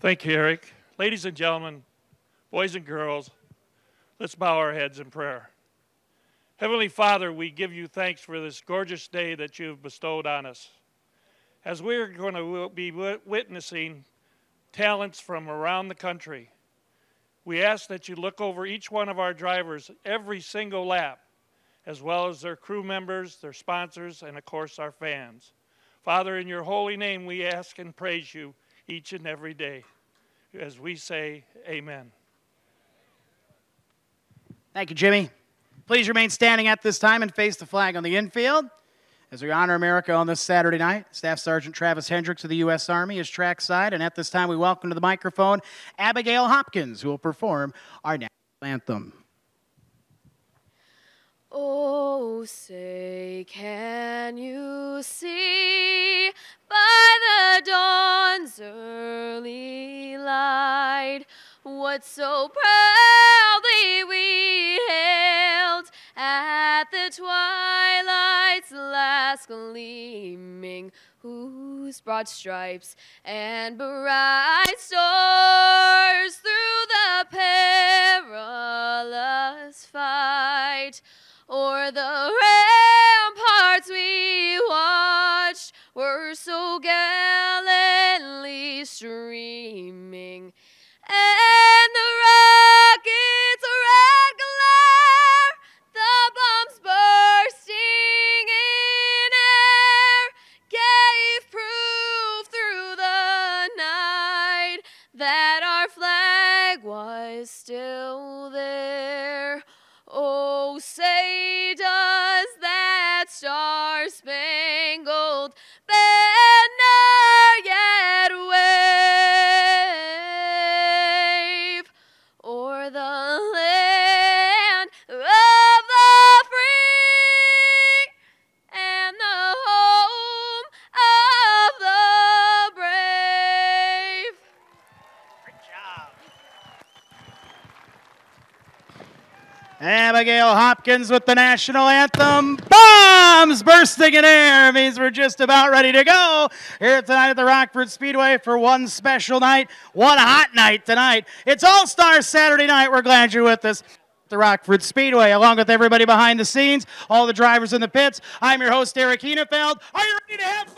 Thank you, Eric. Ladies and gentlemen, boys and girls, let's bow our heads in prayer. Heavenly Father, we give you thanks for this gorgeous day that you have bestowed on us. As we're going to be witnessing talents from around the country, we ask that you look over each one of our drivers every single lap, as well as their crew members, their sponsors, and of course our fans. Father, in your holy name, we ask and praise you each and every day as we say amen. Thank you, Jimmy. Please remain standing at this time and face the flag on the infield as we honor America on this Saturday night. Staff Sergeant Travis Hendricks of the U.S. Army is trackside, and at this time we welcome to the microphone Abigail Hopkins, who will perform our national anthem. Oh, say, can you see by the dawn's early light what so proudly we hailed at the twilight's last gleaming, whose broad stripes and bright stars through the perilous fight o'er the ramparts we watched were so gallantly streaming, and the rockets' red glare, the bombs bursting in air, gave proof through the night that our flag was still there. Oh, say does that star-spangled banner yet wave o'er the land of the free and the home of the brave? Great job. Abigail Hopkins with the national anthem. Bombs bursting in air means we're just about ready to go here tonight at the Rockford Speedway for one special night, one hot night tonight. It's All-Star Saturday night. We're glad you're with us at the Rockford Speedway, along with everybody behind the scenes, all the drivers in the pits. I'm your host, Eric Henefeld. Are you ready to have fun?